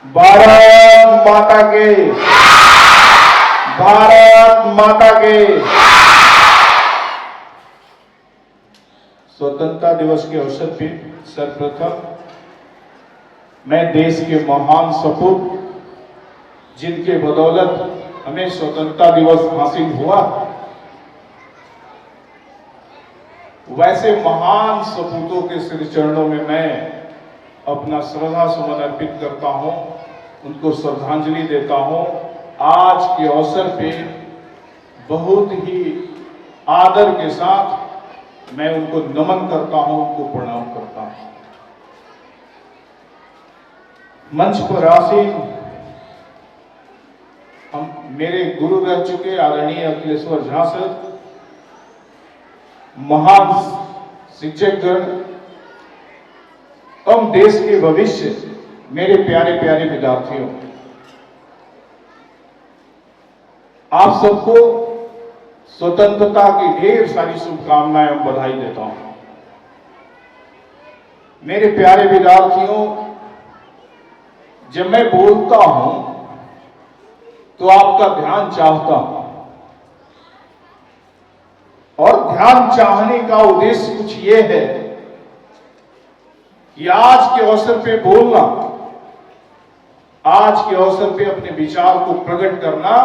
भारत माता के, भारत माता के। स्वतंत्रता दिवस के अवसर पर सर्वप्रथम मैं देश के महान सपूत, जिनके बदौलत हमें स्वतंत्रता दिवस हासिल हुआ, वैसे महान सपूतों के श्री चरणों में मैं अपना श्रद्धा सुमन अर्पित करता हूं, उनको श्रद्धांजलि देता हूं। आज के अवसर पे बहुत ही आदर के साथ मैं उनको नमन करता हूं, उनको प्रणाम करता हूं। मंच पर आसीन हम मेरे गुरु रह चुके आदरणीय अखिलेश्वर झा सर, महान शिक्षकगण एवं देश के भविष्य, मेरे प्यारे प्यारे विद्यार्थियों, आप सबको स्वतंत्रता की ढेर सारी शुभकामनाएं एवं बधाई देता हूं। मेरे प्यारे विद्यार्थियों, जब मैं बोलता हूं तो आपका ध्यान चाहता हूं, और ध्यान चाहने का उद्देश्य कुछ ये है कि आज के अवसर पे बोलना, आज के अवसर पे अपने विचार को प्रकट करना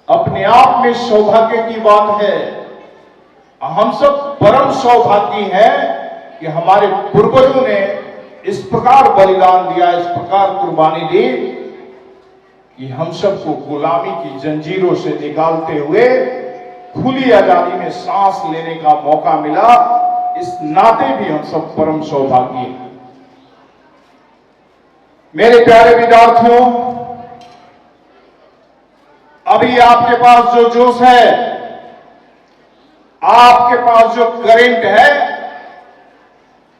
अपने आप में सौभाग्य की बात है। हम सब परम सौभाग्य हैं कि हमारे पूर्वजों ने इस प्रकार बलिदान दिया, इस प्रकार कुर्बानी दी कि हम सबको गुलामी की जंजीरों से निकालते हुए खुली आजादी में सांस लेने का मौका मिला। इस नाते भी हम सब परम सौभाग्य हैं। मेरे प्यारे विद्यार्थियों, अभी आपके पास जो जोश है, आपके पास जो करंट है,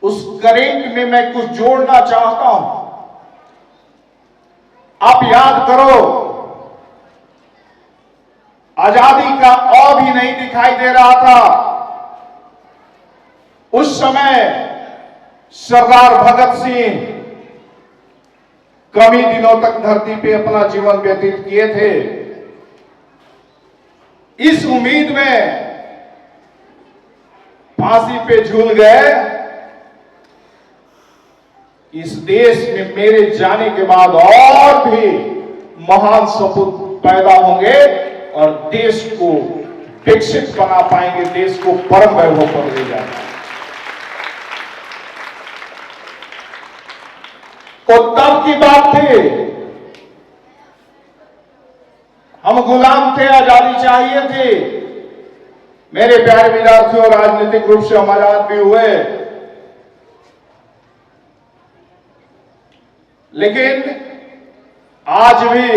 उस करंट में मैं कुछ जोड़ना चाहता हूं। आप याद करो, आजादी का औ भी नहीं दिखाई दे रहा था। उस समय सरदार भगत सिंह कम ही दिनों तक धरती पे अपना जीवन व्यतीत किए थे। इस उम्मीद में फांसी पे झूल गए, इस देश में मेरे जाने के बाद और भी महान सपूत पैदा होंगे और देश को विकसित बना पाएंगे, देश को परम वैभव पर ले जाएंगे। तो तब की बात थी, हम गुलाम थे, आजादी चाहिए थी। मेरे प्यारे विद्यार्थियों, राजनीतिक रूप से हम आजाद भी हुए, लेकिन आज भी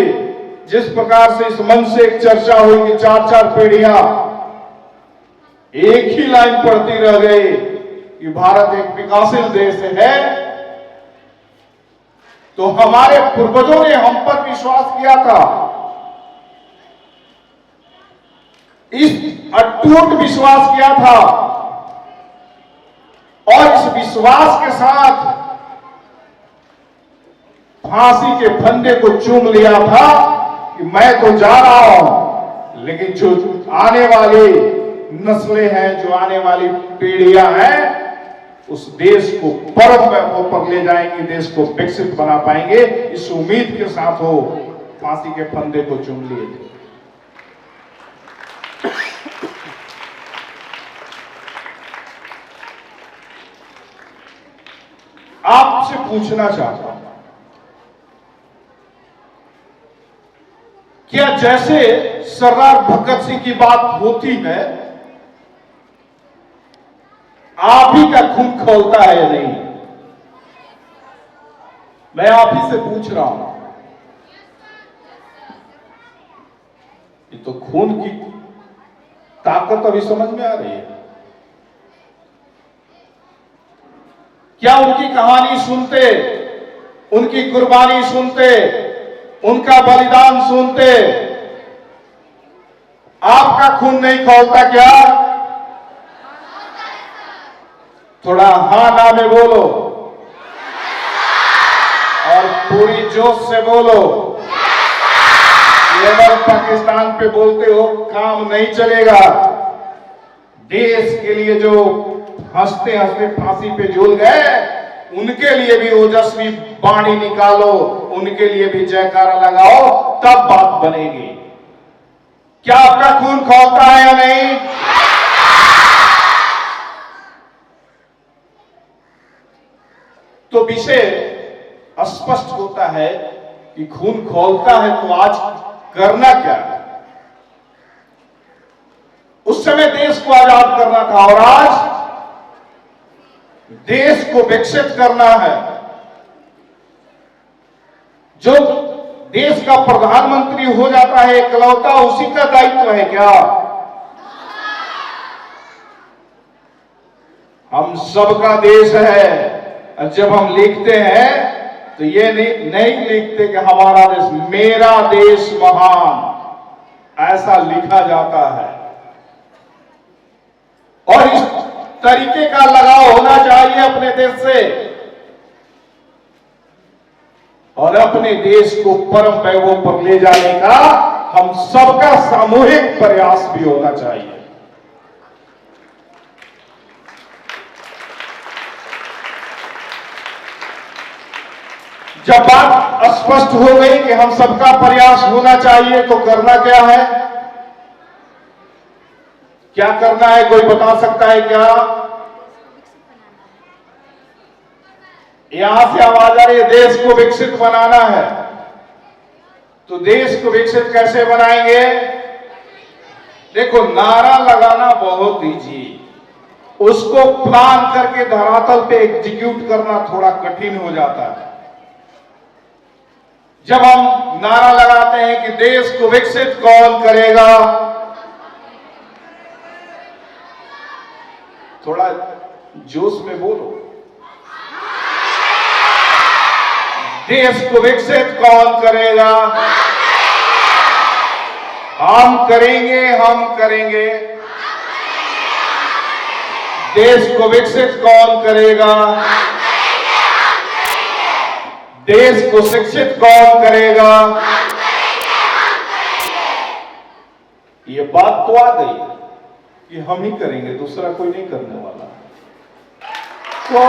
जिस प्रकार से इस मंच से एक चर्चा हुई कि 4-4 पीढ़ियां एक ही लाइन पढ़ती रह गई कि भारत एक विकासशील देश है, तो हमारे पूर्वजों ने हम पर विश्वास किया था। इस अटूट विश्वास किया था और इस विश्वास के साथ फांसी के फंदे को चूम लिया था कि मैं तो जा रहा हूं, लेकिन जो आने वाली नस्लें हैं, जो आने वाली पीढ़ियां हैं, उस देश को परम वैभव पर ले जाएंगे, देश को विकसित बना पाएंगे। इस उम्मीद के साथ वो फांसी के फंदे को चूम लिए थे। आपसे पूछना चाहता हूं, क्या जैसे सरदार भगत सिंह की बात होती है, आप ही का खून खौलता है या नहीं? मैं आप ही से पूछ रहा हूं। ये तो खून की ताकत अभी समझ में आ रही है। क्या उनकी कहानी सुनते, उनकी कुर्बानी सुनते, उनका बलिदान सुनते, आपका खून नहीं खौलता क्या? थोड़ा हाँ ना में बोलो। और पूरी जोश से बोलो। केवल पाकिस्तान पे बोलते हो काम नहीं चलेगा। देश के लिए जो हंसते हंसते फांसी पे झूल गए, उनके लिए भी ओजस्वी बाणी निकालो, उनके लिए भी जयकारा लगाओ, तब बात बनेगी। क्या आपका खून खौलता है या नहीं? तो विषय स्पष्ट होता है कि खून खौलता है तो आज करना क्या है। उस समय देश को आजाद करना था और आज देश को विकसित करना है। जो देश का प्रधानमंत्री हो जाता है इकलौता, उसी का दायित्व है क्या? हम सबका देश है। जब हम लिखते हैं तो ये नहीं लिखते कि हमारा देश, मेरा देश महान, ऐसा लिखा जाता है। और इस तरीके का लगाव होना चाहिए अपने देश से और अपने देश को परम वैभव पर ले जाने का हम सबका सामूहिक प्रयास भी होना चाहिए। जब बात स्पष्ट हो गई कि हम सबका प्रयास होना चाहिए तो करना क्या है? क्या करना है, कोई बता सकता है क्या? यहां से आवाज आ रही है, देश को विकसित बनाना है। तो देश को विकसित कैसे बनाएंगे? देखो, नारा लगाना बहुत इजी, उसको प्लान करके धरातल पे एग्जीक्यूट करना थोड़ा कठिन हो जाता है। जब हम नारा लगाते हैं कि देश को विकसित कौन करेगा, थोड़ा जोश में बोलो, देश को विकसित कौन करेगा? हम करेंगे, हम करेंगे। देश को विकसित कौन करेगा? देश को शिक्षित कौन करेगा? ये बात तो आ गई कि हम ही करेंगे, दूसरा कोई नहीं करने वाला। तो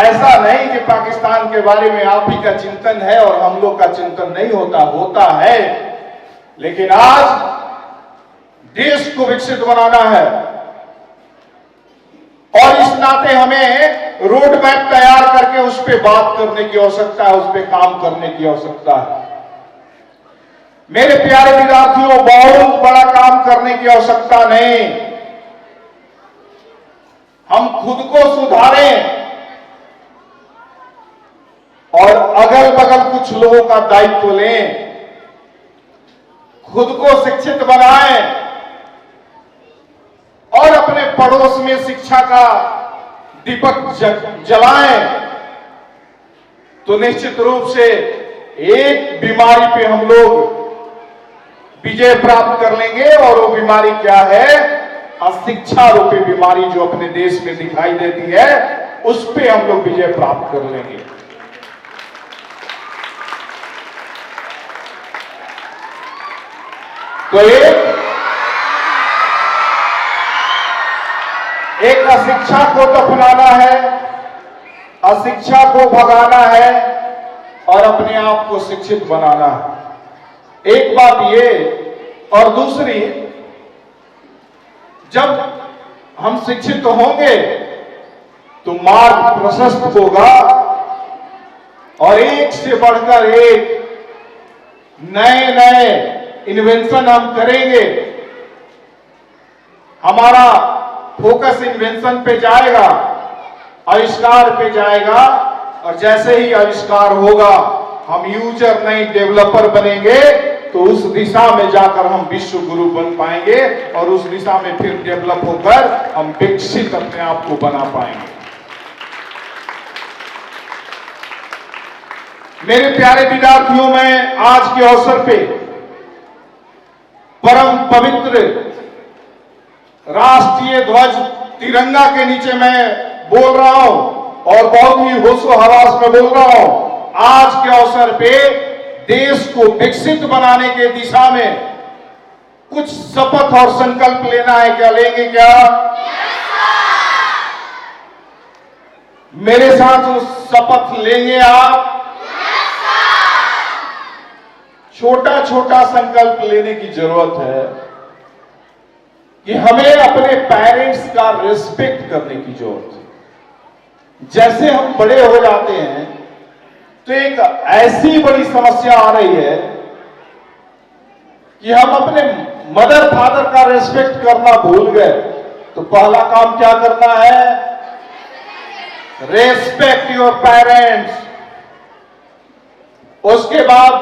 ऐसा नहीं कि पाकिस्तान के बारे में आप ही का चिंतन है और हम लोग का चिंतन नहीं होता है, लेकिन आज देश को विकसित बनाना है और इस नाते हमें रोड मैप तैयार करके उस पर बात करने की आवश्यकता है, उस पर काम करने की आवश्यकता है। मेरे प्यारे विद्यार्थियों, बहुत बड़ा काम करने की आवश्यकता नहीं, हम खुद को सुधारें और अगल बगल कुछ लोगों का दायित्व लें, खुद को शिक्षित बनाएं और अपने पड़ोस में शिक्षा का दीपक जलाएं, तो निश्चित रूप से एक बीमारी पे हम लोग विजय प्राप्त कर लेंगे। और वो बीमारी क्या है? अशिक्षा रूपी बीमारी जो अपने देश में दिखाई देती है, उस पे हम लोग विजय प्राप्त कर लेंगे। तो एक अशिक्षा को दफनाना है, अशिक्षा को भगाना है और अपने आप को शिक्षित बनाना है। एक बात ये, और दूसरी, जब हम शिक्षित होंगे तो मार्ग प्रशस्त होगा और एक से बढ़कर एक नए नए इन्वेंशन हम करेंगे। हमारा फोकस इन्वेंशन पे जाएगा, आविष्कार पे जाएगा और जैसे ही आविष्कार होगा हम यूजर नहीं डेवलपर बनेंगे, तो उस दिशा में जाकर हम विश्व गुरु बन पाएंगे और उस दिशा में फिर डेवलप होकर हम विकसित अपने आप को बना पाएंगे। मेरे प्यारे विद्यार्थियों, मैं आज के अवसर पे परम पवित्र राष्ट्रीय ध्वज तिरंगा के नीचे मैं बोल रहा हूं और बहुत ही होशो हवास में बोल रहा हूं, आज के अवसर पे देश को विकसित बनाने के दिशा में कुछ शपथ और संकल्प लेना है। क्या लेंगे? क्या मेरे साथ उस शपथ लेंगे आप? छोटा छोटा संकल्प लेने की जरूरत है कि हमें अपने पेरेंट्स का रिस्पेक्ट करने की जरूरत है। जैसे हम बड़े हो जाते हैं तो एक ऐसी बड़ी समस्या आ रही है कि हम अपने मदर फादर का रिस्पेक्ट करना भूल गए। तो पहला काम क्या करना है? Respect your parents. उसके बाद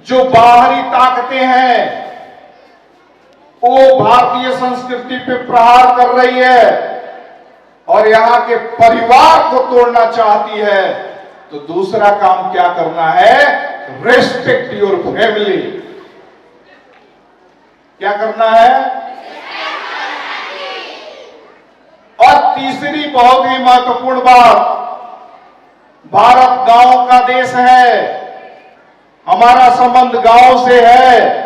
जो बाहरी ताकतें हैं वो भारतीय संस्कृति पे प्रहार कर रही है और यहां के परिवार को तोड़ना चाहती है, तो दूसरा काम क्या करना है? Respect your family. क्या करना है? और तीसरी बहुत ही महत्वपूर्ण बात, भारत गांव का देश है, हमारा संबंध गांव से है,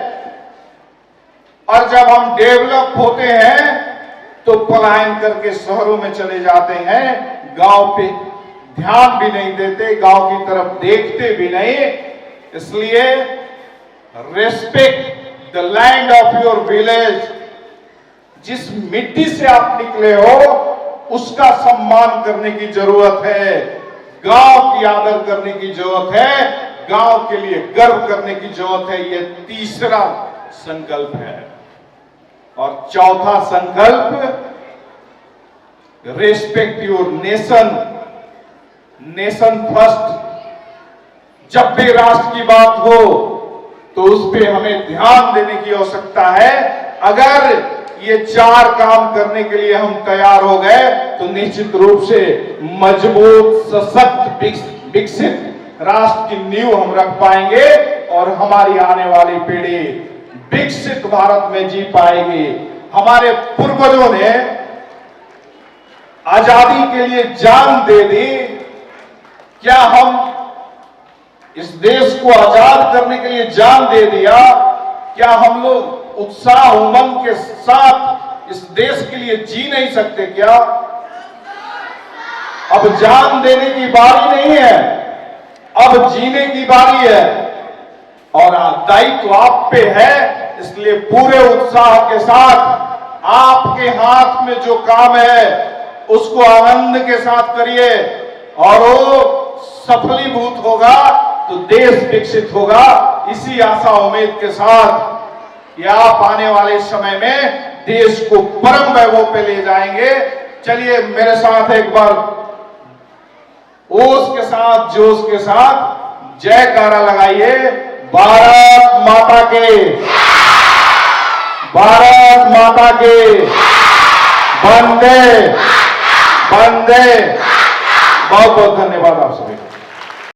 और जब हम डेवलप होते हैं तो पलायन करके शहरों में चले जाते हैं, गांव पे ध्यान भी नहीं देते, गांव की तरफ देखते भी नहीं। इसलिए respect the land of your village. जिस मिट्टी से आप निकले हो उसका सम्मान करने की जरूरत है, गांव की आदर करने की जरूरत है, गांव के लिए गर्व करने की जरूरत है। यह तीसरा संकल्प है। और चौथा संकल्प, respect your nation. Nation first. जब भी राष्ट्र की बात हो तो उस पर हमें ध्यान देने की आवश्यकता है। अगर ये चार काम करने के लिए हम तैयार हो गए तो निश्चित रूप से मजबूत, सशक्त, विकसित राष्ट्र की नींव हम रख पाएंगे और हमारी आने वाली पीढ़ी विकसित भारत में जी पाएगी। हमारे पूर्वजों ने आजादी के लिए जान दे दी। क्या हम इस देश को आजाद करने के लिए जान दे दिया? क्या हम लोग उत्साह उमंग के साथ इस देश के लिए जी नहीं सकते? क्या अब जान देने की बारी नहीं है, अब जीने की बारी है और दायित्व आप पे है। इसलिए पूरे उत्साह के साथ आपके हाथ में जो काम है उसको आनंद के साथ करिए और वो सफलीभूत होगा तो देश विकसित होगा। इसी आशा उम्मीद के साथ कि आप आने वाले समय में देश को परम वैभव पे ले जाएंगे। चलिए मेरे साथ एक बार ओज के साथ, जोश के साथ जयकारा लगाइए। भारत माता के, भारत माता के, वंदे वंदे। बहुत बहुत धन्यवाद आप सभी।